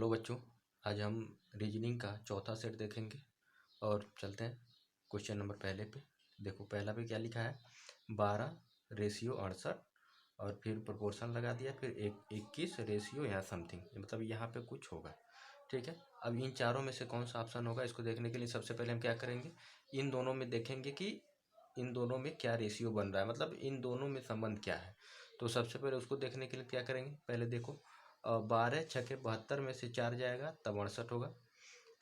Hello बच्चों, आज हम रीजनिंग का चौथा सेट देखेंगे और चलते हैं क्वेश्चन नंबर पहले पे। देखो पहला पे क्या लिखा है, 12 रेशियो 68 और फिर प्रोपोर्शन लगा दिया, फिर 21 रेशियो या समथिंग, मतलब यहाँ पे कुछ होगा। ठीक है, अब इन चारों में से कौन सा ऑप्शन होगा, इसको देखने के लिए सबसे पहले हम क्या करेंगे, इन दोनों में देखेंगे कि इन दोनों में क्या रेशियो बन रहा है, मतलब इन दोनों में संबंध क्या है। तो सबसे पहले उसको देखने के लिए क्या करेंगे, पहले देखो 12 छके 72 में से 4 जाएगा तब 68 होगा।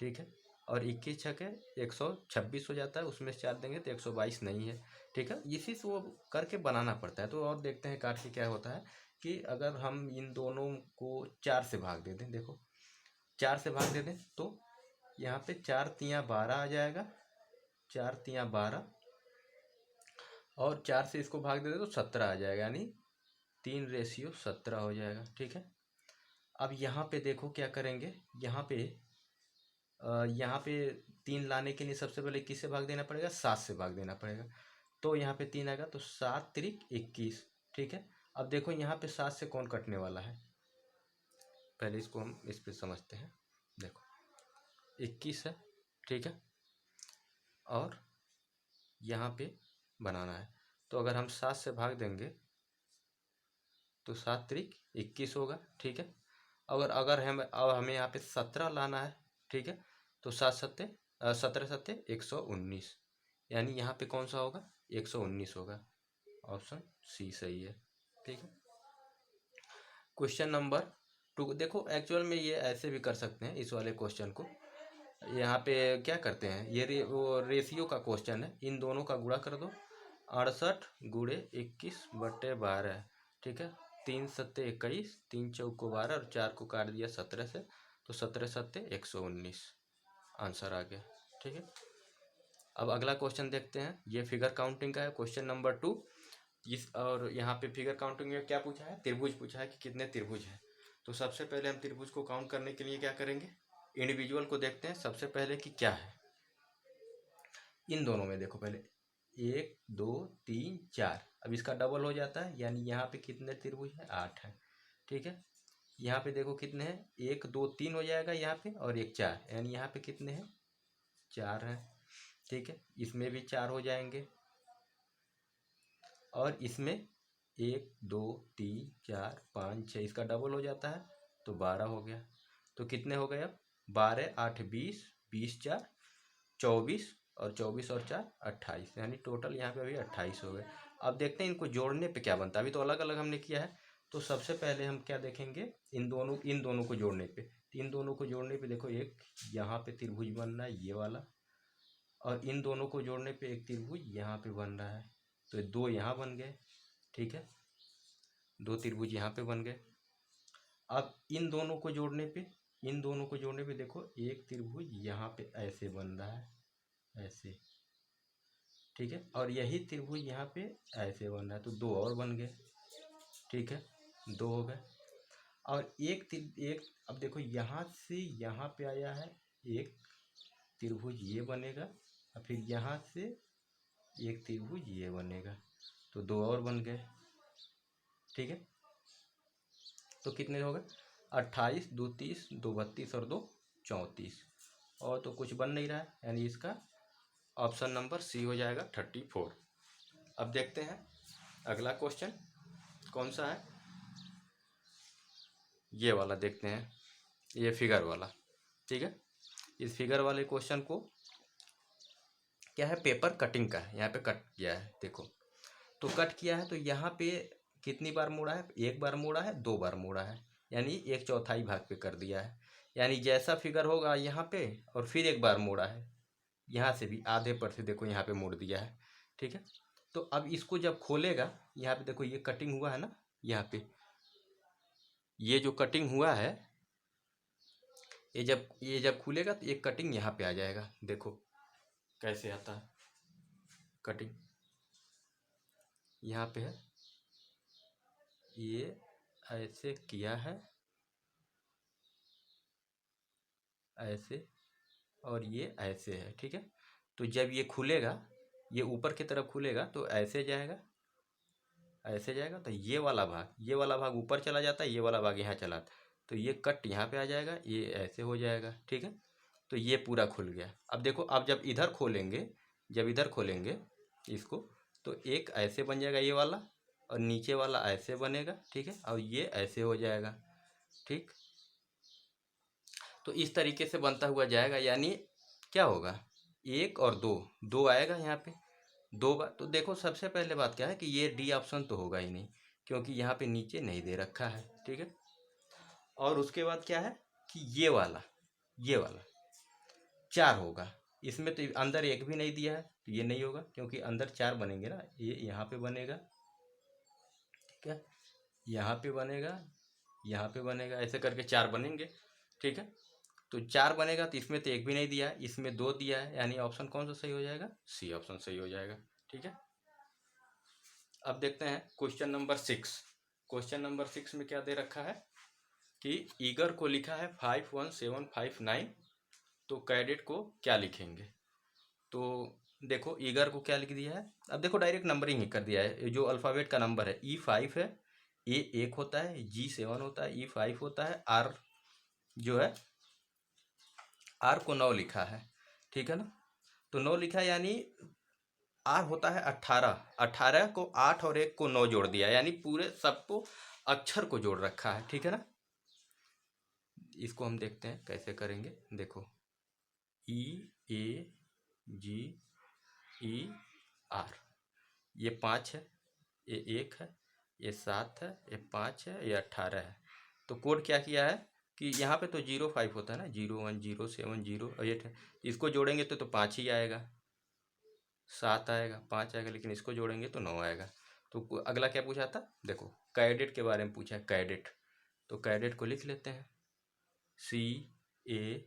ठीक है, और 21 छके 126 हो जाता है, उसमें से 4 देंगे तो 122 नहीं है। ठीक है, इसी से वो करके बनाना पड़ता है। तो और देखते हैं काट के क्या होता है कि अगर हम इन दोनों को 4 से भाग दे दें, देखो 4 से भाग दे दें तो यहाँ पे 4 तियाँ 12 आ जाएगा, 4 तियाँ 12 और 4 से इसको भाग दे दें तो 17 आ जाएगा, यानी 3 रेशियो 17 हो जाएगा। ठीक है, अब यहाँ पे देखो क्या करेंगे, यहाँ पे 3 लाने के लिए सबसे पहले किससे भाग देना पड़ेगा, 7 से भाग देना पड़ेगा। तो यहाँ पे 3 आएगा तो 7 त्रिक 21। ठीक है, अब देखो यहाँ पे 7 से कौन कटने वाला है, पहले इसको हम इस पे समझते हैं। देखो 21 है, ठीक है, और यहाँ पे बनाना है, तो अगर हम 7 से भाग देंगे तो 7 त्रिक 21 होगा। ठीक है, अगर अगर हम अब हमें यहाँ पे 17 लाना है, ठीक है, तो 17 सत्ते 119, यानी यहाँ पे कौन सा होगा, 119 होगा। ऑप्शन सी सही है। ठीक है, क्वेश्चन नंबर 2 देखो, एक्चुअल में ये ऐसे भी कर सकते हैं इस वाले क्वेश्चन को। यहाँ पे क्या करते हैं, ये वो रेशियो का क्वेश्चन है, इन दोनों का गुणा कर दो, 68 गुणे 21/12। ठीक है, 3 सत्ते 21, 3 चौको 12 और 4 को काट दिया 17 से, तो 17 सत्ते 119 आंसर आ गया। ठीक है, अब अगला क्वेश्चन देखते हैं, ये फिगर काउंटिंग का है, क्वेश्चन नंबर 2। इस और यहाँ पे फिगर काउंटिंग में क्या पूछा है, त्रिभुज पूछा है कि कितने त्रिभुज हैं। तो सबसे पहले हम त्रिभुज को काउंट करने के लिए क्या करेंगे, इंडिविजुअल को देखते हैं सबसे पहले कि क्या है। इन दोनों में देखो पहले 1 2 3 4, अब इसका डबल हो जाता है, यानी यहाँ पे कितने त्रिभुज है, 8 है। ठीक है, यहाँ पे देखो कितने हैं, 1 2 3 हो जाएगा यहाँ पे, और एक 4, यानी यहाँ पे कितने हैं, 4 हैं। ठीक है, इसमें भी 4 हो जाएंगे, और इसमें 1 2 3 4 5 6, इसका डबल हो जाता है तो 12 हो गया। तो कितने हो गए, अब 12 8 20, 20 4 24, और 24 और 4 28, यानी टोटल यहाँ पे अभी 28 हो गए। अब देखते हैं इनको जोड़ने पे क्या बनता है, अभी तो अलग अलग हमने किया है। तो सबसे पहले हम क्या देखेंगे, इन दोनों को जोड़ने पे, इन दोनों को जोड़ने पे देखो एक यहाँ पे त्रिभुज बन रहा है ये वाला, और इन दोनों को जोड़ने पे एक त्रिभुज यहाँ पे बन रहा है, तो 2 यहाँ बन गए। ठीक है, 2 त्रिभुज यहाँ पे बन गए। अब इन दोनों को जोड़ने पे, देखो एक त्रिभुज यहाँ पे ऐसे बन रहा है, ऐसे। ठीक है, और यही त्रिभुज यहाँ पे ऐसे बन रहा है, तो 2 और बन गए। ठीक है, 2 हो गए। और एक अब देखो यहाँ से यहाँ पे आया है एक त्रिभुज, ये बनेगा, और फिर यहाँ से एक त्रिभुज ये बनेगा, तो 2 और बन गए। ठीक है, तो कितने हो गए, 28 2 30 2 32 और 2 34, और तो कुछ बन नहीं रहा है, यानी इसका ऑप्शन नंबर सी हो जाएगा 34। अब देखते हैं अगला क्वेश्चन कौन सा है, ये वाला देखते हैं, ये फिगर वाला। ठीक है, इस फिगर वाले क्वेश्चन को क्या है, पेपर कटिंग का है, यहाँ पे कट किया है, देखो तो कट किया है, तो यहाँ पे कितनी बार मोड़ा है, एक बार मोड़ा है, 2 बार मोड़ा है, यानी 1/4 भाग पे कर दिया है। यानी जैसा फिगर होगा यहाँ पे, और फिर एक बार मोड़ा है, यहाँ से भी आधे पर से देखो यहाँ पे मोड़ दिया है। ठीक है, तो अब इसको जब खोलेगा, यहाँ पे देखो ये कटिंग हुआ है ना, यहाँ पे ये जो कटिंग हुआ है, ये जब खुलेगा तो एक कटिंग यहाँ पे आ जाएगा, देखो कैसे आता है कटिंग, यहाँ पे है, ये ऐसे किया है, ऐसे, और ये ऐसे है। ठीक है, तो जब ये खुलेगा, ये ऊपर की तरफ खुलेगा तो ऐसे जाएगा, ऐसे जाएगा, तो ये वाला भाग ऊपर चला जाता है, ये वाला भाग यहाँ चला तो ये कट यहाँ पे आ जाएगा, ये ऐसे हो जाएगा, ठीक है। तो ये पूरा खुल गया। अब देखो, अब जब इधर खोलेंगे, जब इधर खोलेंगे इसको, तो एक ऐसे बन जाएगा ये वाला, और नीचे वाला ऐसे बनेगा, ठीक है, और ये ऐसे हो जाएगा, ठीक। तो इस तरीके से बनता हुआ जाएगा, यानी क्या होगा, एक और दो, दो आएगा यहाँ पे, दो बार। तो देखो सबसे पहले बात क्या है कि ये डी ऑप्शन तो होगा ही नहीं, क्योंकि यहाँ पे नीचे नहीं दे रखा है, ठीक है। और उसके बाद क्या है कि ये वाला, ये वाला चार होगा। इसमें तो अंदर एक भी नहीं दिया है, तो ये नहीं होगा, क्योंकि अंदर चार बनेंगे ना, ये यहाँ पे बनेगा, ठीक है, यहाँ पे बनेगा, यहाँ पे बनेगा, ऐसे करके चार बनेंगे, ठीक है। तो चार बनेगा, तो इसमें तो एक भी नहीं दिया है, इसमें दो दिया है, यानी ऑप्शन कौन सा सही हो जाएगा, सी ऑप्शन सही हो जाएगा, ठीक है। अब देखते हैं क्वेश्चन नंबर 6। क्वेश्चन नंबर 6 में क्या दे रखा है कि ईगर को लिखा है 51759, तो कैडेट को क्या लिखेंगे। तो देखो ईगर को क्या लिख दिया है, अब देखो डायरेक्ट नंबरिंग ही कर दिया है। जो अल्फ़ाबेट का नंबर है E5 है, ए 1 होता है, G7 होता है, E5 होता है, आर जो है आर को 9 लिखा है, ठीक है ना। तो 9 लिखा है, यानी आर होता है 18, 18 को 8 और 1 को 9 जोड़ दिया, यानी पूरे सबको अक्षर को जोड़ रखा है, ठीक है ना। इसको हम देखते हैं कैसे करेंगे। देखो E A G E R, ये 5 है, ये 1 है, ये 7 है, ये 5 है, ये 18 है। तो कोड क्या किया है कि यहाँ पे तो 05 होता है ना, 01 07 08 है, इसको जोड़ेंगे तो 5 ही आएगा, 7 आएगा, 5 आएगा, लेकिन इसको जोड़ेंगे तो 9 आएगा। तो अगला क्या पूछा था, देखो कैडेट के बारे में पूछा है, कैडेट। तो कैडेट को लिख लेते हैं CADET,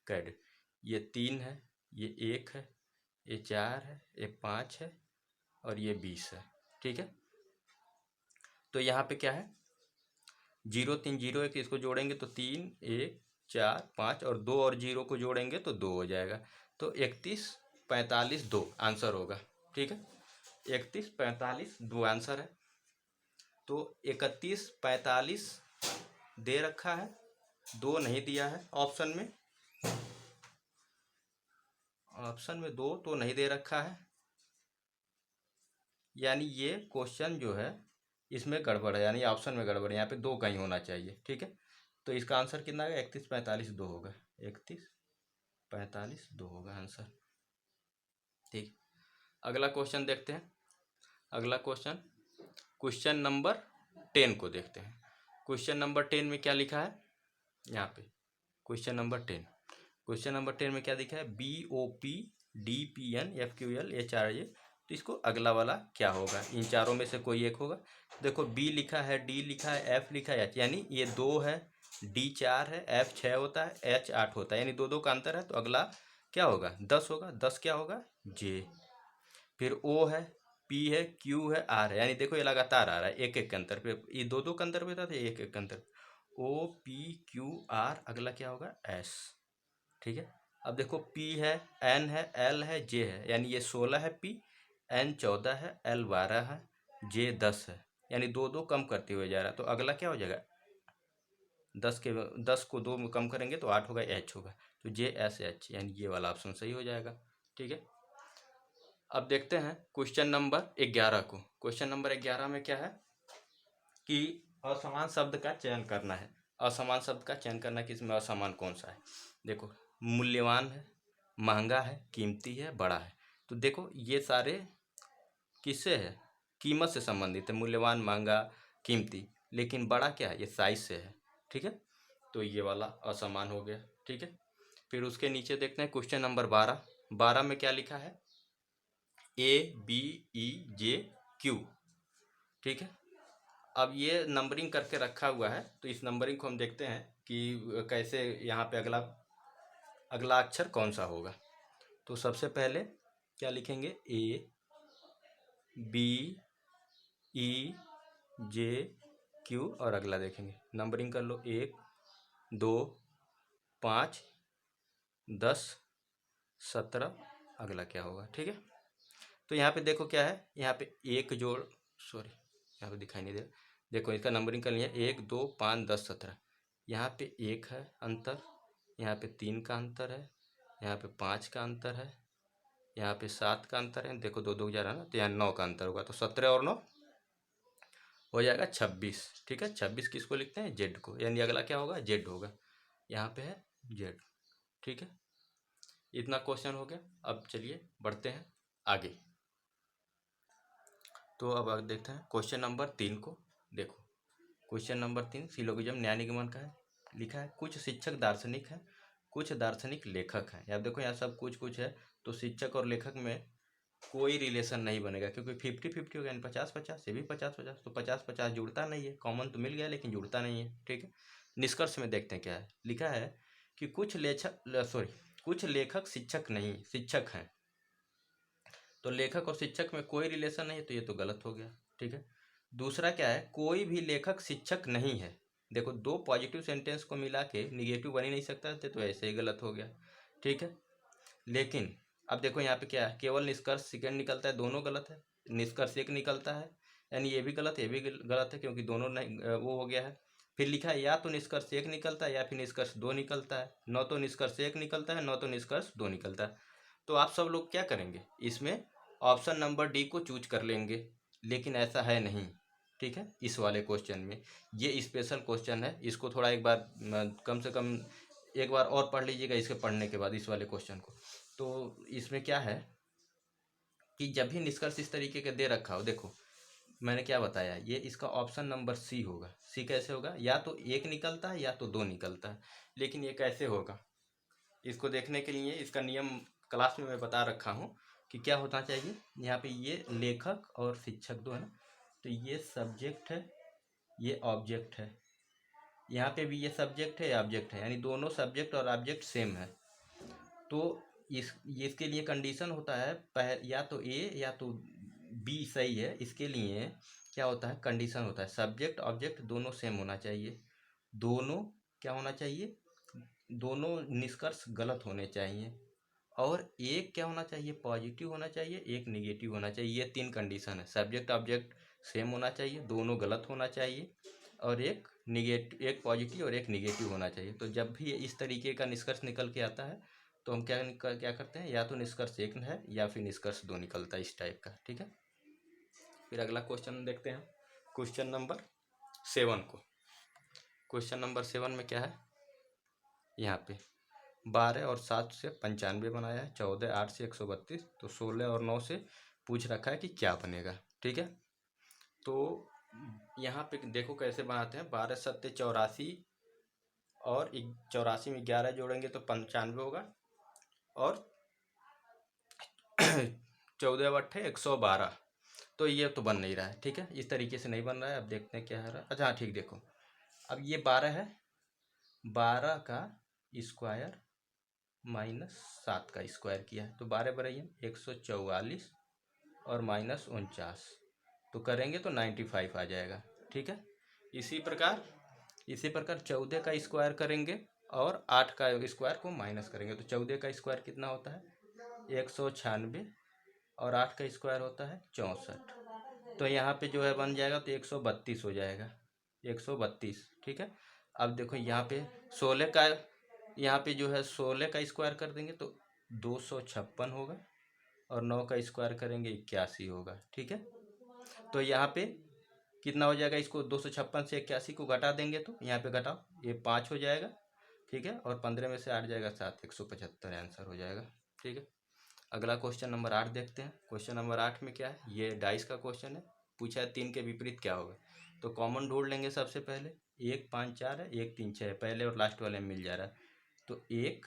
कैडेट। ये 3 है, ये 1 है, ये 4 है, ये 5 है, और ये 20 है, ठीक है। तो यहाँ पे क्या है, 0 3 0 1, इसको जोड़ेंगे तो 3 1 4 5, और 2 और 0 को जोड़ेंगे तो 2 हो जाएगा। तो 31 45 2 आंसर होगा, ठीक है। 31 45 2 आंसर है। तो 31 45 दे रखा है, 2 नहीं दिया है ऑप्शन में, ऑप्शन में 2 तो नहीं दे रखा है, यानी ये क्वेश्चन जो है इसमें गड़बड़ है, यानी ऑप्शन में गड़बड़ है, यहाँ पे 2 कहीं होना चाहिए, ठीक है। तो इसका आंसर कितना होगा, 31 45 2 होगा, 31 45 2 होगा आंसर, ठीक। अगला क्वेश्चन देखते हैं। अगला क्वेश्चन, क्वेश्चन नंबर 10 को देखते हैं। क्वेश्चन नंबर 10 में क्या लिखा है, यहाँ पे क्वेश्चन नंबर 10, क्वेश्चन नंबर 10 में क्या लिखा है, BOP DPN FQL HRJ। तो इसको अगला वाला क्या होगा, इन चारों में से कोई एक होगा। देखो B लिखा है, D लिखा है, F लिखा है, H, यानी ये 2 है, D 4 है, F 6 होता है, H 8 होता है, यानी 2 2 का अंतर है। तो अगला क्या होगा, 10 होगा, 10 क्या होगा, J। फिर O है, P है, Q है, R है, यानी देखो ये लगातार आ रहा है, एक एक के अंतर पे, ये 2 2 के अंतर पे था, तो एक एक के अंतर, O P Q R, अगला क्या होगा, S, ठीक है। अब देखो P है, N है, L है, J है, यानी ये 16 है P, N 14 है, L 12 है, J 10 है, यानी 2 2 कम करते हुए जा रहा है। तो अगला क्या हो जाएगा, 10 को 2 में कम करेंगे तो 8 होगा, H होगा। तो JSH, यानी ये वाला ऑप्शन सही हो जाएगा, ठीक है। अब देखते हैं क्वेश्चन नंबर 11 को। क्वेश्चन नंबर 11 में क्या है कि असमान शब्द का चयन करना है। असमान शब्द का चयन करना है कि इसमें असमान कौन सा है। देखो मूल्यवान है, महंगा है, कीमती है, बड़ा है। तो देखो ये सारे किससे है, कीमत से संबंधित है, मूल्यवान महंगा कीमती, लेकिन बड़ा क्या है, ये साइज से है, ठीक है। तो ये वाला असमान हो गया, ठीक है। फिर उसके नीचे देखते हैं क्वेश्चन नंबर 12। 12 में क्या लिखा है, ABEJQ, ठीक है। अब ये नंबरिंग करके रखा हुआ है, तो इस नंबरिंग को हम देखते हैं कि कैसे यहाँ पे अगला अगला अक्षर कौन सा होगा। तो सबसे पहले क्या लिखेंगे, ABEJQ, और अगला देखेंगे, नंबरिंग कर लो, 1 2 5 10 17, अगला क्या होगा, ठीक है। तो यहाँ पे देखो क्या है, यहाँ पे एक जोड़, सॉरी यहाँ पे दिखाई नहीं दे रहा, देखो इसका नंबरिंग कर लिया 1 2 5 10 17। यहाँ पे 1 है अंतर, यहाँ पे 3 का अंतर है, यहाँ पे 5 का अंतर है, यहाँ पे 7 का अंतर है। देखो 2 2 जा रहा है ना, तो यहाँ 9 का अंतर होगा। तो 17 और 9 हो जाएगा 26। ठीक है, 26 किसको लिखते हैं? जेड को, यानी अगला क्या होगा? जेड होगा। यहाँ पे है जेड। ठीक है, इतना क्वेश्चन हो गया। अब चलिए बढ़ते हैं आगे। तो अब आगे देखते हैं क्वेश्चन नंबर 3 को। देखो क्वेश्चन नंबर 3 सिलोगिज्म न्याय निगमन का है। लिखा है कुछ शिक्षक दार्शनिक हैं, कुछ दार्शनिक लेखक हैं। यार देखो यहाँ सब कुछ कुछ है, तो शिक्षक और लेखक में कोई रिलेशन नहीं बनेगा, क्योंकि 50-50 हो गया, 50-50, ये भी 50-50, तो 50-50 जुड़ता नहीं है। कॉमन तो मिल गया लेकिन जुड़ता नहीं है। ठीक है, निष्कर्ष में देखते हैं क्या है। लिखा है कि कुछ लेखक शिक्षक नहीं, शिक्षक हैं। तो लेखक और शिक्षक में कोई रिलेशन नहीं है, तो ये तो गलत हो गया। ठीक है, दूसरा क्या है? कोई भी लेखक शिक्षक नहीं है। देखो दो पॉजिटिव सेंटेंस को मिला के निगेटिव बन ही नहीं सकता थे, तो ऐसे ही गलत हो गया। ठीक है, लेकिन अब देखो यहाँ पे क्या है, केवल निष्कर्ष सेकंड निकलता है, दोनों गलत है। निष्कर्ष एक निकलता है, यानी ये भी गलत है, ये भी गलत है, क्योंकि दोनों नहीं वो हो गया है। फिर लिखा है या तो निष्कर्ष एक निकलता है या फिर निष्कर्ष दो निकलता है। न तो निष्कर्ष एक निकलता है, न तो निष्कर्ष दो निकलता है। तो आप सब लोग क्या करेंगे, इसमें ऑप्शन नंबर डी को चूज कर लेंगे, लेकिन ऐसा है नहीं। ठीक है, इस वाले क्वेश्चन में ये स्पेशल क्वेश्चन है, इसको थोड़ा एक बार कम से कम एक बार और पढ़ लीजिएगा इसके पढ़ने के बाद, इस वाले क्वेश्चन को। तो इसमें क्या है कि जब भी निष्कर्ष इस तरीके का दे रखा हो, देखो मैंने क्या बताया, ये इसका ऑप्शन नंबर सी होगा। सी कैसे होगा? या तो एक निकलता है या तो दो निकलता है। लेकिन ये कैसे होगा, इसको देखने के लिए इसका नियम क्लास में मैं बता रखा हूँ कि क्या होना चाहिए। यहाँ पे ये लेखक और शिक्षक दो है ना, तो ये सब्जेक्ट है, ये ऑब्जेक्ट है। यहाँ पे भी ये सब्जेक्ट है, ऑब्जेक्ट है, यानी दोनों सब्जेक्ट और ऑब्जेक्ट सेम है। तो इसके लिए कंडीशन होता है या तो ए या तो बी सही है। इसके लिए क्या होता है, कंडीशन होता है सब्जेक्ट ऑब्जेक्ट दोनों सेम होना चाहिए, दोनों क्या होना चाहिए, दोनों निष्कर्ष गलत होने चाहिए, और एक क्या होना चाहिए, पॉजिटिव होना चाहिए, एक निगेटिव होना चाहिए। ये तीन कंडीशन है, सब्जेक्ट ऑब्जेक्ट सेम होना चाहिए, दोनों गलत होना चाहिए, और एक पॉजिटिव और एक निगेटिव होना चाहिए। तो जब भी इस तरीके का निष्कर्ष निकल के आता है, तो हम क्या करते हैं, या तो निष्कर्ष एक है या फिर निष्कर्ष दो निकलता है, इस टाइप का। ठीक है, फिर अगला क्वेश्चन देखते हैं, क्वेश्चन नंबर 7 को। क्वेश्चन नंबर 7 में क्या है, यहाँ पे 12 और 7 से 95 बनाया है, 14 8 से 132, तो 16 और 9 से पूछ रखा है कि क्या बनेगा। ठीक है, तो यहाँ पे देखो कैसे बनाते हैं, 12 सत्ते 84, और 84 में 11 जोड़ेंगे तो 95 होगा, और 14 बट्ठे 112। तो ये तो बन नहीं रहा है। ठीक है, इस तरीके से नहीं बन रहा है। अब देखते हैं क्या है रहा है। अच्छा हाँ ठीक, देखो अब ये 12 है, 12 का स्क्वायर माइनस 7 का स्क्वायर किया है, तो 12 बराबर 144 और माइनस 49, तो करेंगे तो 95 आ जाएगा। ठीक है, इसी प्रकार 14 का स्क्वायर करेंगे और 8 का स्क्वायर को माइनस करेंगे, तो 14 का स्क्वायर कितना होता है, 196, और 8 का स्क्वायर होता है 64। तो यहाँ पे जो है बन जाएगा तो 132 हो जाएगा, 132। ठीक है, अब देखो यहाँ पे 16 का, यहाँ पे जो है 16 का स्क्वायर कर देंगे तो 256 होगा, और 9 का स्क्वायर करेंगे 81 होगा। ठीक है, तो यहाँ पे कितना हो जाएगा, इसको 256 से 81 को घटा देंगे तो यहाँ पे घटाओ, ये 5 हो जाएगा। ठीक है, और 15 में से 8 जाएगा 7, 175 आंसर हो जाएगा। ठीक है, अगला क्वेश्चन नंबर 8 देखते हैं। क्वेश्चन नंबर 8 में क्या है, ये डाइस का क्वेश्चन है, पूछा है 3 के विपरीत क्या होगा। तो कॉमन ढूंढ लेंगे सबसे पहले, 1 5 4 है, 1 3 6 है, पहले और लास्ट वाले में मिल जा रहा है, तो 1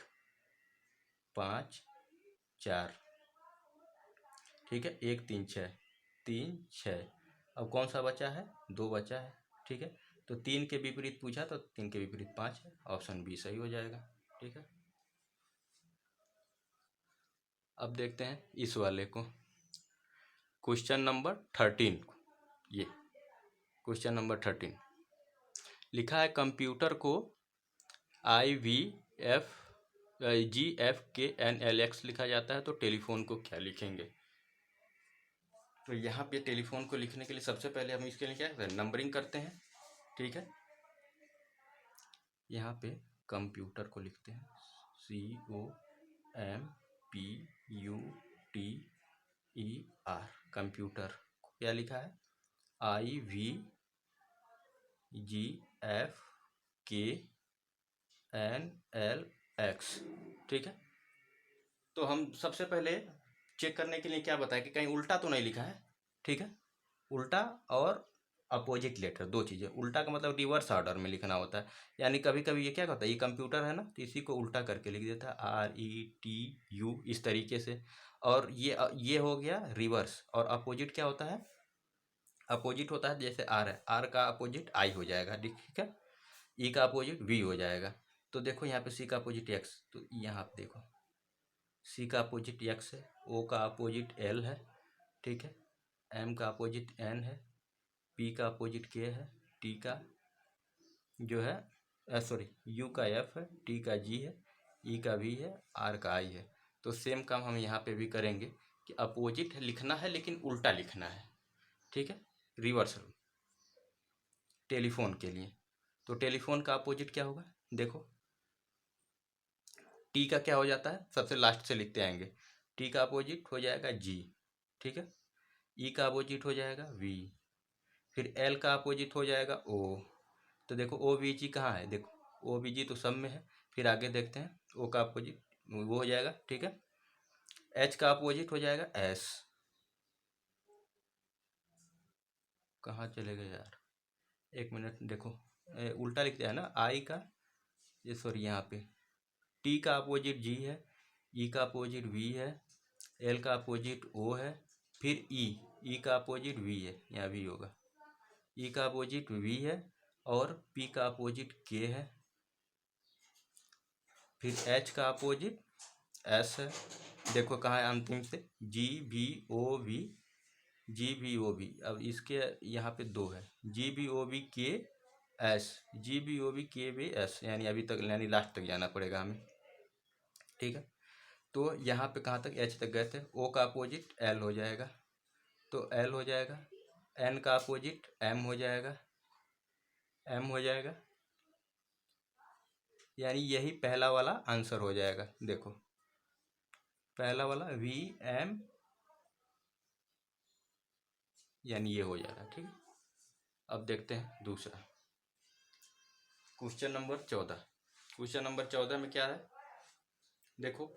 5 4। ठीक है, 1 3 6, 3 6, अब कौन सा बचा है, 2 बचा है। ठीक है, तो 3 के विपरीत पूछा तो 3 के विपरीत 5 है, ऑप्शन बी सही हो जाएगा। ठीक है, अब देखते हैं इस वाले को, क्वेश्चन नंबर 13। ये क्वेश्चन नंबर 13 लिखा है कंप्यूटर को IVF GFKNLX लिखा जाता है, तो टेलीफोन को क्या लिखेंगे। तो यहाँ पे टेलीफोन को लिखने के लिए सबसे पहले हम इसके लिए क्या करते हैं, नंबरिंग करते हैं। ठीक है, यहाँ पे कंप्यूटर को लिखते हैं COMPUTER, कंप्यूटर। क्या लिखा है, IVGFKNLX। ठीक है, तो हम सबसे पहले चेक करने के लिए क्या बताया कि कहीं उल्टा तो नहीं लिखा है। ठीक है, उल्टा और अपोजिट लेटर, दो चीज़ें। उल्टा का मतलब रिवर्स ऑर्डर में लिखना होता है, यानी कभी कभी ये क्या होता है, ये कंप्यूटर है ना, तो इसी को उल्टा करके लिख देता है RETU, इस तरीके से। और ये हो गया रिवर्स। और अपोजिट क्या होता है, अपोजिट होता है जैसे R है, R का अपोजिट I हो जाएगा। ठीक है, E का अपोजिट V हो जाएगा। तो देखो यहाँ पे C का अपोजिट X, तो यहाँ पे देखो C का अपोजिट X है, O का अपोजिट L है। ठीक है, M का अपोजिट N है, P का अपोजिट K है, T का जो है सॉरी U का F है, T का G है, E का V है, R का I है। तो सेम काम हम यहाँ पे भी करेंगे कि अपोजिट लिखना है लेकिन उल्टा लिखना है। ठीक है, रिवर्स टेलीफोन के लिए। तो टेलीफोन का अपोजिट क्या होगा, देखो टी का क्या हो जाता है, सबसे लास्ट से लिखते आएंगे। टी का अपोजिट हो जाएगा जी। ठीक है, ई का अपोजिट हो जाएगा वी, फिर एल का अपोजिट हो जाएगा ओ। तो देखो ओ वी जी कहाँ है, देखो ओ वी जी तो सब में है। फिर आगे देखते हैं, ओ का अपोजिट वो हो जाएगा। ठीक है, एच का अपोजिट हो जाएगा एस। कहाँ चले गए यार, एक मिनट देखो, उल्टा लिख दिया है ना, आई का ये सॉरी यहाँ पे टी का अपोजिट जी है, ई का अपोजिट वी है, एल का अपोजिट ओ है, फिर ई का अपोजिट वी है, यहाँ वी होगा। ई का अपोजिट वी है और पी का अपोजिट के है, फिर एच का अपोजिट एस है। देखो कहाँ है अंतिम से, GBOV, GBOV। अब इसके यहाँ पे दो है, GBOVKS, GBOVKBS, यानी अभी तक यानी लास्ट तक जाना पड़ेगा हमें। ठीक है, तो यहाँ पे कहाँ तक, एच तक गए थे। ओ का अपोजिट एल हो जाएगा, तो एल हो जाएगा। एन का अपोजिट एम हो जाएगा, एम हो जाएगा, यानी यही पहला वाला आंसर हो जाएगा। देखो पहला वाला VM, यानी ये हो जाएगा। ठीक है, अब देखते हैं दूसरा क्वेश्चन नंबर 14। क्वेश्चन नंबर 14 में क्या है, देखो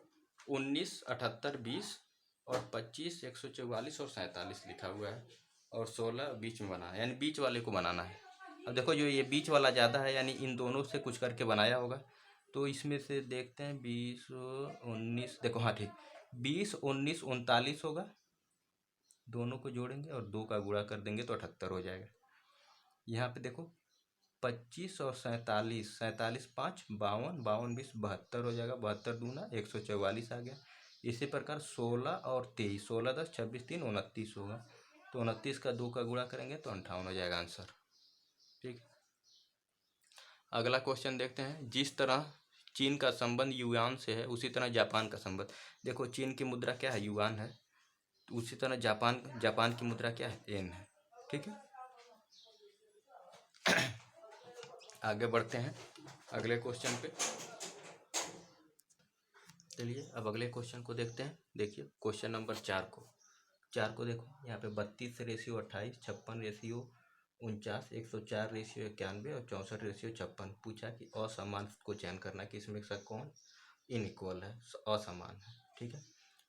19, 78, 20 और 25, 144 और 47 लिखा हुआ है, और 16 बीच में बनाना है, यानी बीच वाले को बनाना है। अब देखो जो ये बीच वाला ज़्यादा है, यानी इन दोनों से कुछ करके बनाया होगा। तो इसमें से देखते हैं 20, 19, देखो हाँ ठीक, 20, 19, 39 होगा, दोनों को जोड़ेंगे और 2 का गुणा कर देंगे तो 78 हो जाएगा। यहाँ पे देखो 25 और 47, 47 5, 52, 52 20, 72 हो जाएगा, 72 दूना 144 आ गया। इसी प्रकार 16 और 23, 16 10 26 3 29 होगा, तो 29 का 2 का गुणा करेंगे तो 58 हो जाएगा आंसर। ठीक, अगला क्वेश्चन देखते हैं। जिस तरह चीन का संबंध युआन से है, उसी तरह जापान का संबंध, देखो चीन की मुद्रा क्या है, युआन है, तो उसी तरह जापान की मुद्रा क्या है, येन है। ठीक है, आगे बढ़ते हैं अगले क्वेश्चन पे। चलिए अब अगले क्वेश्चन को देखते हैं। देखिए क्वेश्चन नंबर 4 को देखो, यहाँ पे 32 रेशियो 28, 56 रेशियो 49, 104 रेशियो 91 और 64 रेशियो 56। पूछा कि असमान को चयन करना कि इसमें से कौन इनइक्वल है, असमान है। ठीक है,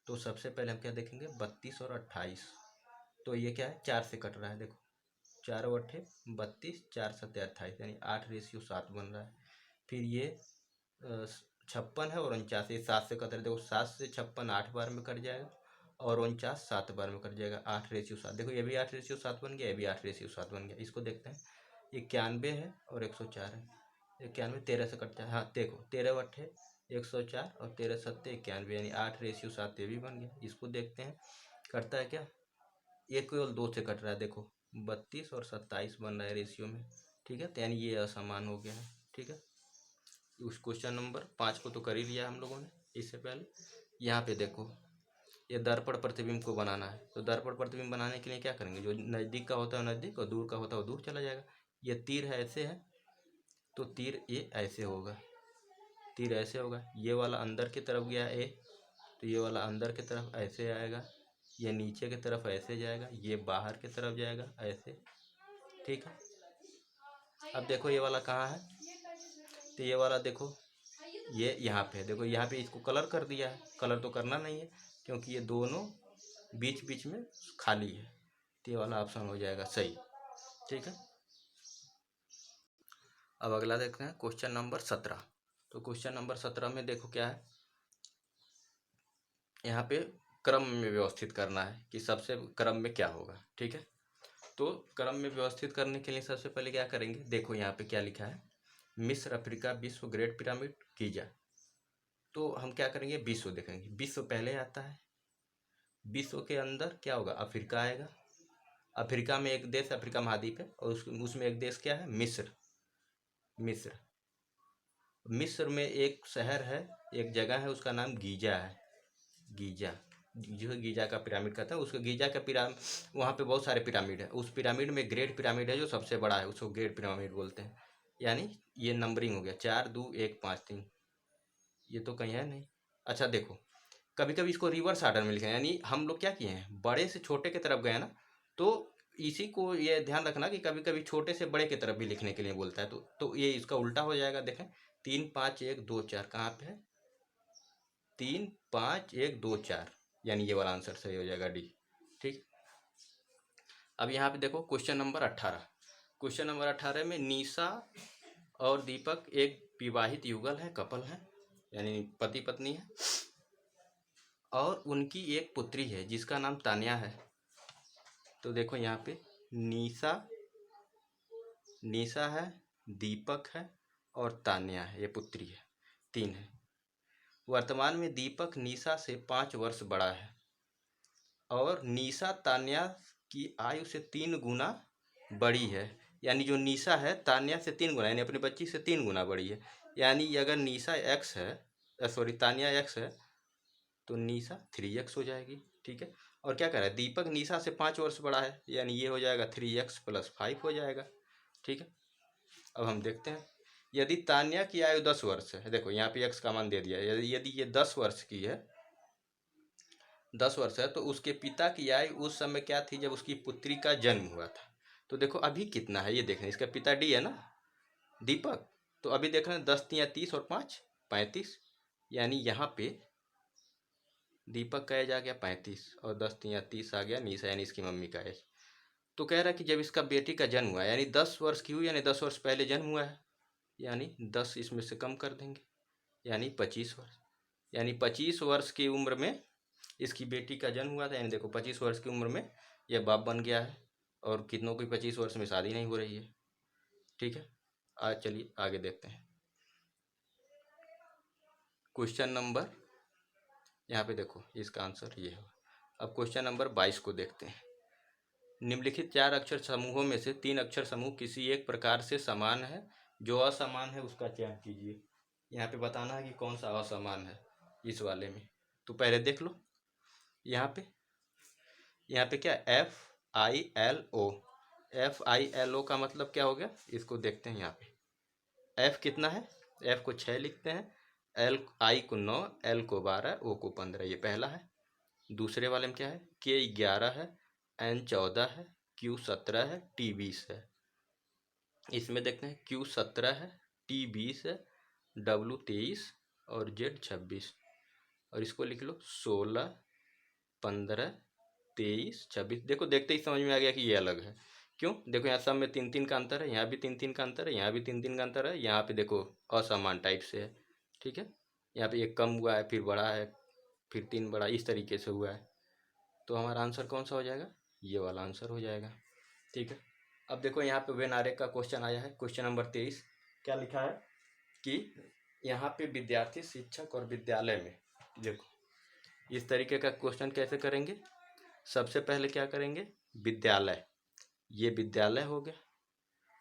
तो सबसे पहले हम क्या देखेंगे, 32 और 28। तो ये क्या है, 4 से कट रहा है। देखो 4 अट्ठे 32, 4 सत्ते 28, यानी 8 रेशियो 7 बन रहा है। फिर ये 56 है और 49, ये 7 से कट रहा है। देखो 7 से 56 8 बार में कट जाएगा और 49 7 बार में कट जाएगा, 8 रेशियो 7। देखो ये भी 8 रेशियो 7 बन गया, ये भी 8 रेशियो 7 बन गया। इसको देखते हैं, 91 है और 104 है। 91 13 से कटता है, हाँ देखो 13 अट्ठे 104 और 13 सत्ते 91, यानी 8 रेशियो 7 ये भी बन गया। इसको देखते हैं करता है क्या, एक केवल 2 से कट रहा है। देखो 32 और 27 बन रहा है रेशियो में। ठीक है, तो यानी ये असमान हो गया है। ठीक है, उस क्वेश्चन नंबर 5 को तो कर ही लिया हम लोगों ने इससे पहले। यहाँ पे देखो ये दर्पण प्रतिबिंब को बनाना है। तो दर्पण प्रतिबिंब बनाने के लिए क्या करेंगे, जो नज़दीक का होता है नज़दीक और दूर का होता है वो दूर चला जाएगा। ये तीर है ऐसे है तो तीर ये ऐसे होगा, तीर ऐसे होगा। ये वाला अंदर की तरफ गया ए, तो ये वाला अंदर की तरफ ऐसे आएगा। ये नीचे की तरफ ऐसे जाएगा, ये बाहर की तरफ जाएगा ऐसे, ठीक है। अब देखो ये वाला कहाँ है, तो ये वाला देखो ये यहाँ पे है। देखो यहाँ पे इसको कलर कर दिया है, कलर तो करना नहीं है क्योंकि ये दोनों बीच बीच में खाली है, तो ये वाला ऑप्शन हो जाएगा सही, ठीक है। अब अगला देखते हैं क्वेश्चन नंबर 17। तो क्वेश्चन नंबर 17 में देखो क्या है, यहाँ पे क्रम में व्यवस्थित करना है कि सबसे क्रम में क्या होगा, ठीक है। तो क्रम में व्यवस्थित करने के लिए सबसे पहले क्या करेंगे, देखो यहाँ पे क्या लिखा है, मिस्र अफ्रीका विश्व ग्रेट पिरामिड गीजा। तो हम क्या करेंगे, विश्व देखेंगे, विश्व पहले आता है। विश्व के अंदर क्या होगा, अफ्रीका आएगा। अफ्रीका में एक देश अफ्रीका महाद्वीप है और उसमें एक देश क्या है, मिस्र। मिस्र मिस्र में एक शहर है, एक जगह है, उसका नाम गीजा है। गीजा, जो गीजा का पिरामिड कहता है उसको, गीजा का पिरामिड, वहाँ पे बहुत सारे पिरामिड है। उस पिरामिड में ग्रेट पिरामिड है जो सबसे बड़ा है, उसको ग्रेट पिरामिड बोलते हैं। यानी ये नंबरिंग हो गया 4 2 1 5 3, ये तो कहीं है नहीं। अच्छा देखो, कभी कभी इसको रिवर्स ऑर्डर में लिखे हैं, यानी हम लोग क्या किए हैं, बड़े से छोटे की तरफ गए ना, तो इसी को ये ध्यान रखना कि कभी कभी छोटे से बड़े की तरफ भी लिखने के लिए बोलता है, तो ये इसका उल्टा हो जाएगा। देखें 3 5 1 2 4 कहाँ पे है, 3 5 1 2 4, यानी ये वाला आंसर सही हो जाएगा डी, ठीक। अब यहाँ पे देखो क्वेश्चन नंबर 18। क्वेश्चन नंबर 18 में निशा और दीपक एक विवाहित युगल है, कपल है, यानी पति पत्नी है, और उनकी एक पुत्री है जिसका नाम तान्या है। तो देखो यहाँ पे निशा निशा है, दीपक है और तान्या है, ये पुत्री है, 3 है। वर्तमान में दीपक निशा से 5 वर्ष बड़ा है और निशा तान्या की आयु से 3 गुना बड़ी है। यानी जो निशा है तान्या से 3 गुना, यानी अपनी बच्ची से 3 गुना बड़ी है। यानी अगर निशा एक्स है, सॉरी तान्या एक्स है, तो निशा 3x हो जाएगी, ठीक है। और क्या कह रहा है, दीपक निशा से 5 वर्ष बड़ा है, यानी ये हो जाएगा 3x + 5 हो जाएगा, ठीक है। अब हम देखते हैं, यदि तान्या की आयु 10 वर्ष है, देखो यहाँ पे x का मान दे दिया है, यदि ये 10 वर्ष की है, 10 वर्ष है, तो उसके पिता की आयु उस समय क्या थी जब उसकी पुत्री का जन्म हुआ था। तो देखो अभी कितना है ये देखना, इसका पिता डी है ना, दीपक। तो अभी देख रहे हैं 10 × 30 और 5 35, यानी यहाँ पे दीपक का एज आ गया 35 और 10 × 30 आ गया निशा, यानी इसकी मम्मी का एज। तो कह रहा है कि जब इसका बेटी का जन्म हुआ, यानी 10 वर्ष की हुई, यानी 10 वर्ष पहले जन्म हुआ है, यानी 10 इसमें से कम कर देंगे, यानी 25 वर्ष। यानी 25 वर्ष की उम्र में इसकी बेटी का जन्म हुआ था, यानी देखो 25 वर्ष की उम्र में यह बाप बन गया है, और कितनों की 25 वर्ष में शादी नहीं हो रही है, ठीक है। आज चलिए आगे देखते हैं क्वेश्चन नंबर, यहाँ पे देखो इसका आंसर ये है। अब क्वेश्चन नंबर 22 को देखते हैं। निम्नलिखित 4 अक्षर समूहों में से 3 अक्षर समूह किसी एक प्रकार से समान है, जो असमान है उसका चयन कीजिए। यहाँ पे बताना है कि कौन सा असमान है इस वाले में। तो पहले देख लो, यहाँ पे क्या, FILO। FILO का मतलब क्या हो गया, इसको देखते हैं। यहाँ पे F कितना है, F को 6 लिखते हैं, I को 9, L को 12, O को 15, ये पहला है। दूसरे वाले में क्या है, K 11 है, N 14 है, Q 17 है, T 20 है। इसमें देखते हैं Q 17 है, T 20 है, W 23 और Z 26। और इसको लिख लो 16 15 23 26। देखो देखते ही समझ में आ गया कि ये अलग है। क्यों, देखो यहाँ सब में 3 3 का अंतर है, यहाँ भी 3 3 का अंतर है, यहाँ भी 3 3 का अंतर है, यहाँ पे देखो असमान टाइप से है, ठीक है। यहाँ पे एक कम हुआ है, फिर बड़ा है, फिर 3 बड़ा, इस तरीके से हुआ है। तो हमारा आंसर कौन सा हो जाएगा, ये वाला आंसर हो जाएगा, ठीक है। अब देखो यहाँ पे वेन आरे का क्वेश्चन आया है, क्वेश्चन नंबर 23। क्या लिखा है कि यहाँ पे विद्यार्थी, शिक्षक और विद्यालय में, देखो इस तरीके का क्वेश्चन कैसे करेंगे। सबसे पहले क्या करेंगे, विद्यालय, ये विद्यालय हो गया।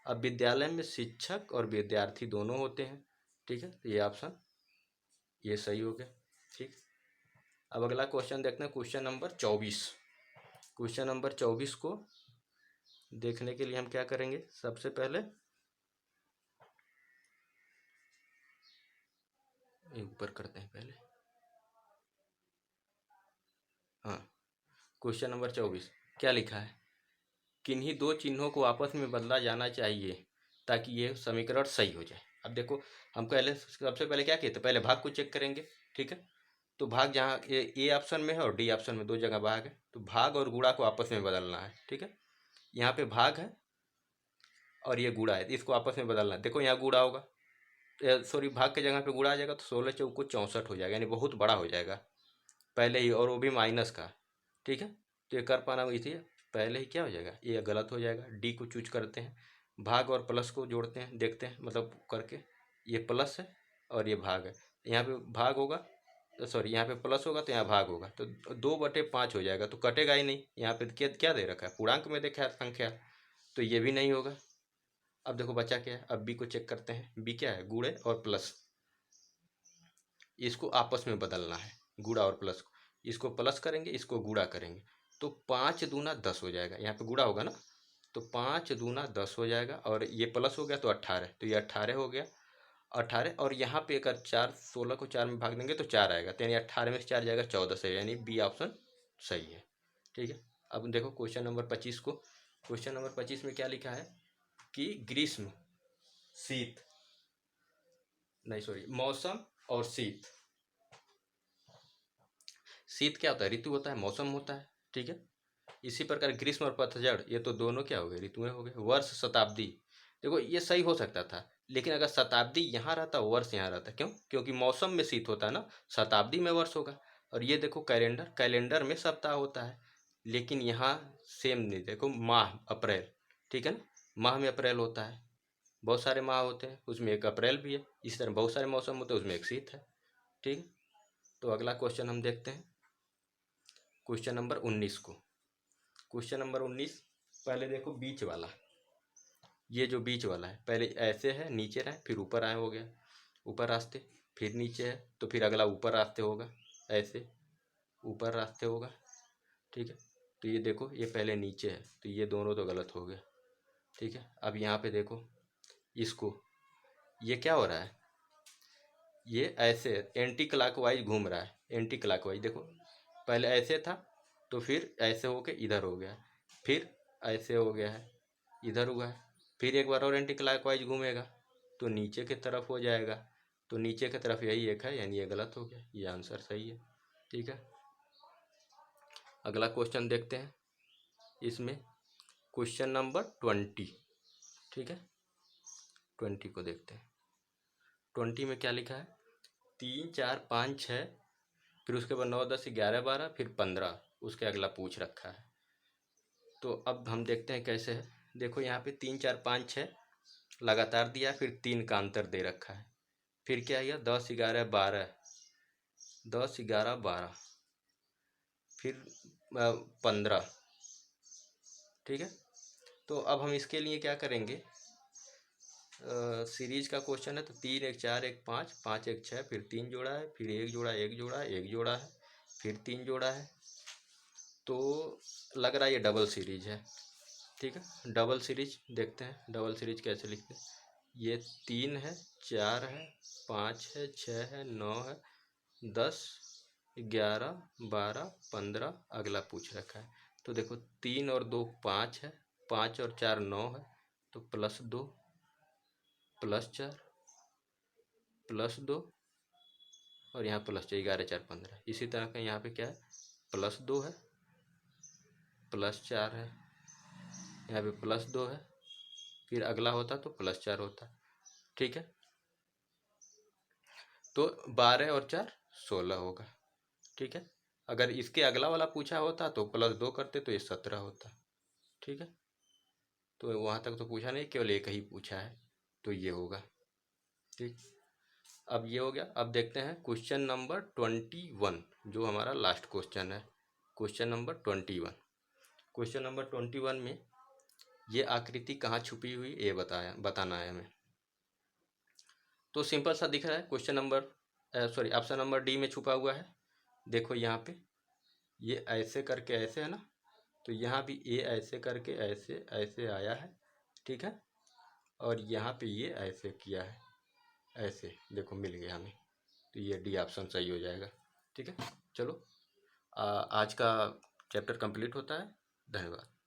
अब विद्यालय में शिक्षक और विद्यार्थी दोनों होते हैं, ठीक है। तो ये ऑप्शन ये सही हो गया, ठीक। अब अगला क्वेश्चन देखते हैं, क्वेश्चन नंबर 24। क्वेश्चन नंबर 24 को देखने के लिए हम क्या करेंगे, सबसे पहले ऊपर करते हैं पहले। हाँ, क्वेश्चन नंबर 24 क्या लिखा है, किन्हीं दो चिन्हों को आपस में बदला जाना चाहिए ताकि ये समीकरण सही हो जाए। अब देखो, हम पहले सबसे पहले क्या किए थे, पहले भाग को चेक करेंगे। ठीक है, तो भाग जहाँ ए ऑप्शन में है और डी ऑप्शन में, दो जगह भाग है, तो भाग और गुणा को आपस में बदलना है। ठीक है, यहाँ पे भाग है और ये गुणा है, इसको आपस में बदलना है। देखो यहाँ गुणा होगा, सॉरी भाग के जगह पे गुणा आ जाएगा, तो 16 चौको 64 हो जाएगा, यानी बहुत बड़ा हो जाएगा पहले ही, और वो भी माइनस का। ठीक है, तो ये कर पाना इसलिए पहले ही क्या हो जाएगा, ये गलत हो जाएगा। डी को चूज करते हैं, भाग और प्लस को जोड़ते हैं, देखते हैं मतलब करके, ये प्लस है और ये भाग है, यहाँ पे भाग होगा, सॉरी यहाँ पे प्लस होगा तो यहाँ भाग होगा, तो 2/5 हो जाएगा, तो कटेगा ही नहीं। यहाँ पे क्या क्या दे रखा है, पूर्णांक में देखा है संख्या, तो ये भी नहीं होगा। अब देखो बचा क्या है, अब बी को चेक करते हैं, बी क्या है, गुणे और प्लस, इसको आपस में बदलना है, गुणा और प्लस को, इसको प्लस करेंगे, इसको गुणा करेंगे, तो 5 दूना 10 हो जाएगा, यहाँ पे गुणा होगा ना, तो 5 दूना 10 हो जाएगा, और ये प्लस हो गया तो 18, तो ये 18 हो गया, 18। और यहाँ पे अगर 16 को 4 में भाग देंगे तो 4 आएगा, तो यानी 18 में से 4 जाएगा 14 से, यानी बी ऑप्शन सही है। ठीक है, अब देखो क्वेश्चन नंबर 25 को, क्वेश्चन नंबर 25 में क्या लिखा है कि ग्रीष्म, शीत, नहीं सॉरी, मौसम और शीत, शीत क्या होता है, ऋतु होता है, मौसम होता है। ठीक है, इसी प्रकार ग्रीष्म और पतझड़, ये तो दोनों क्या हो गए, ऋतुएं हो गए। वर्ष, शताब्दी, देखो ये सही हो सकता था, लेकिन अगर शताब्दी यहाँ रहता, वर्ष यहाँ रहता, क्यों, क्योंकि मौसम में शीत होता है ना, शताब्दी में वर्ष होगा। और ये देखो कैलेंडर, कैलेंडर में सप्ताह होता है, लेकिन यहाँ सेम नहीं, देखो माह, अप्रैल, ठीक है ना, माह में अप्रैल होता है, बहुत सारे माह होते हैं, उसमें एक अप्रैल भी है। इस तरह बहुत सारे मौसम होते हैं, उसमें एक शीत है। ठीक है, तो अगला क्वेश्चन हम देखते हैं, क्वेश्चन नंबर 19 को। क्वेश्चन नंबर 19, पहले देखो बीच वाला, ये जो बीच वाला है, पहले ऐसे है, नीचे रहे, फिर ऊपर आए, हो गया ऊपर रास्ते, फिर नीचे है, तो फिर अगला ऊपर रास्ते होगा, ऐसे ऊपर रास्ते होगा। ठीक है, तो ये देखो ये पहले नीचे है, तो ये दोनों तो गलत हो गया। ठीक है, अब यहाँ पे देखो इसको, ये क्या हो रहा है, ये ऐसे एंटी क्लॉकवाइज घूम रहा है, एंटी क्लॉकवाइज, देखो पहले ऐसे था, तो फिर ऐसे होके इधर हो गया, फिर ऐसे हो गया है, इधर हुआ है, फिर एक बार और एंटी क्लॉकवाइज घूमेगा तो नीचे की तरफ हो जाएगा, तो नीचे की तरफ यही एक है, यानी ये गलत हो गया, ये आंसर सही है। ठीक है, अगला क्वेश्चन देखते हैं, इसमें क्वेश्चन नंबर 20। ठीक है, 20 को देखते हैं, 20 में क्या लिखा है, 3 4 5 6, फिर उसके बाद 9 10 11 12, फिर 15, उसके अगला पूछ रखा है। तो अब हम देखते हैं कैसे है, देखो यहाँ पे 3 4 5 6 लगातार दिया, फिर 3 का अंतर दे रखा है, फिर क्या आया 10 11 12, 10 11 12, फिर 15। ठीक है, तो अब हम इसके लिए क्या करेंगे, सीरीज का क्वेश्चन है, तो 3 1 4 1 5, 5 1 6, फिर 3 जोड़ा है, फिर 1 जोड़ा 1 जोड़ा 1 जोड़ा है, फिर 3 जोड़ा है, तो लग रहा है ये डबल सीरीज है। ठीक है, डबल सीरीज देखते हैं, डबल सीरीज कैसे लिखते हैं, ये 3 है, 4 है, 5 है, 6 है, 9 है, 10 11 12 15, अगला पूछ रखा है। तो देखो 3 और 2 5 है, 5 और 4 9 है, तो +2 +4 +2, और यहाँ +4, 11 4 15। इसी तरह का यहाँ पे क्या है, +2 है, +4 है, यहाँ पे +2 है, फिर अगला होता तो +4 होता। ठीक है, तो 12 और 4 16 होगा। ठीक है, अगर इसके अगला वाला पूछा होता तो +2 करते तो ये 17 होता। ठीक है, तो वहाँ तक तो पूछा नहीं, केवल एक ही पूछा है, तो ये होगा। ठीक, अब ये हो गया। अब देखते हैं क्वेश्चन नंबर 21, जो हमारा लास्ट क्वेश्चन है, क्वेश्चन नंबर 21। क्वेश्चन नंबर 21 में ये आकृति कहाँ छुपी हुई, ये बताना है हमें। तो सिंपल सा दिख रहा है, question number sorry option number D में छुपा हुआ है, देखो यहाँ पे ये ऐसे करके ऐसे है ना, तो यहाँ भी ए ऐसे करके ऐसे ऐसे आया है, ठीक है। और यहाँ पे ये ऐसे किया है, ऐसे देखो मिल गया हमें, तो ये डी ऑप्शन सही हो जाएगा। ठीक है, चलो आज का चैप्टर कंप्लीट होता है। धन्यवाद।